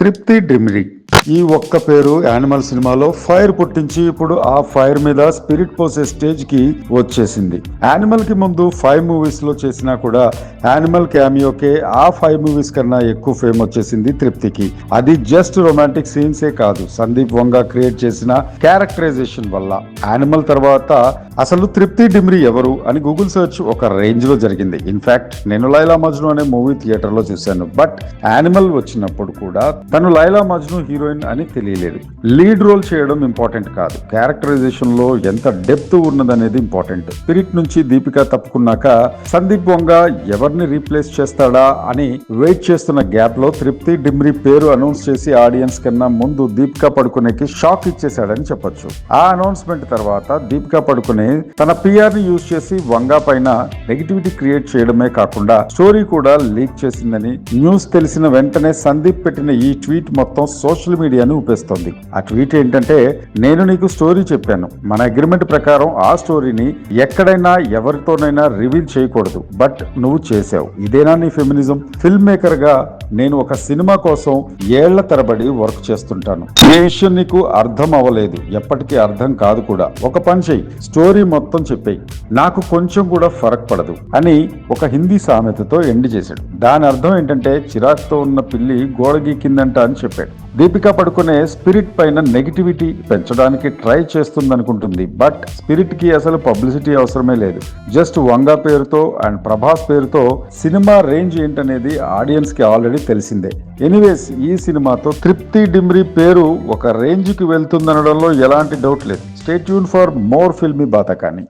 తృప్తి డిమ్రీ ఈ ఒక్క పేరు యానిమల్ సినిమాలో ఫైర్ పుట్టించి ఇప్పుడు ఆ ఫైర్ మీద స్పిరిట్ పోసే స్టేజ్ కి వచ్చేసింది. యానిమల్ కి ముందు 5 మూవీస్ లో చేసినా కూడా యానిమల్ క్యామియోకే ఆ 5 మూవీస్ కన్నా ఎక్కువ ఫేమ్ వచ్చేసింది తృప్తికి. అది జస్ట్ రొమాంటిక్ సీన్సే కాదు, సందీప్ వంగా క్రియేట్ చేసిన క్యారెక్టరైజేషన్ వల్ల. యానిమల్ తర్వాత అసలు తృప్తి డిమ్రీ ఎవరు అని గూగుల్ సెర్చ్ ఒక రేంజ్ లో జరిగింది. ఇన్ఫాక్ట్ నేను లైలా మజ్ను అనే మూవీ థియేటర్ లో చూశాను. బట్ యానిమల్ వచ్చినప్పుడు కూడా తను లైలా మజ్ను హీరోయిన్ అని తెలియలేదు. లీడ్ రోల్ చేయడం ఇంపార్టెంట్ కాదు, క్యారెక్టరైజేషన్ లో ఎంత డెప్త్ ఉన్నదనేది ఇంపార్టెంట్. స్పిరిట్ నుంచి దీపిక తప్పుకున్నాక సందీప్ వంగా ఎవరిని రీప్లేస్ చేస్తాడా అని వెయిట్ చేస్తున్న గ్యాప్ లో తృప్తి డిమ్రీ పేరు అనౌన్స్ చేసి ఆడియన్స్ కన్నా ముందు దీపికా పడుకునేకి షాక్ ఇచ్చేశాడని చెప్పొచ్చు. ఆ అనౌన్స్మెంట్ తర్వాత దీపికా పడుకునే తన పిఆర్ ని యూజ్ చేసి వంగా పైన నెగిటివిటీ క్రియేట్ చేయడమే కాకుండా స్టోరీ కూడా లీక్ చేసిందని న్యూస్ తెలిసిన వెంటనే సందీప్ పెట్టిన ఈ ట్వీట్ మొత్తం సోషల్ మీడియాను ఊపేస్తోంది. ఆ ట్వీట్ ఏంటంటే, నేను నీకు స్టోరీ చెప్పాను, మన అగ్రిమెంట్ ప్రకారం ఆ స్టోరీని ఎక్కడైనా ఎవరితోనైనా రివీల్ చేయకూడదు, బట్ నువ్వు చేసావు. ఇదేనా నీ ఫెమినిజం? ఫిల్మ్ మేకర్ గా నేను ఒక సినిమా కోసం ఏళ్ల తరబడి వర్క్ చేస్తుంటాను. ఈ విషయం నీకు అర్థం అవ్వలేదు, ఎప్పటికీ అర్థం కాదు కూడా. ఒక పని చెయ్యి, స్టోరీ మొత్తం చెప్పేయి, నాకు కొంచెం కూడా ఫరక్ పడదు అని ఒక హిందీ సామెతతో ఎండ్ చేశాడు. దాని అర్థం ఏంటంటే, చిరాక్తో ఉన్న పిల్లి గోడ గీకిందంట అని చెప్పాడు. దీపికా పడుకునే స్పిరిట్ పైన నెగిటివిటీ పెంచడానికి ట్రై చేస్తుందనుకుంటుంది. బట్ స్పిరిట్ కి అసలు పబ్లిసిటీ అవసరమే లేదు. జస్ట్ వంగా పేరుతో అండ్ ప్రభాస్ పేరుతో సినిమా రేంజ్ ఏంటనేది ఆడియన్స్ కి ఆల్రెడీ తెలిసిందే. ఎనీవేస్, ఈ సినిమాతో తృప్తి డిమ్రీ పేరు ఒక రేంజ్ కి వెళ్తుందనడంలో ఎలాంటి డౌట్ లేదు. Stay tune for more filmy బాతకాని.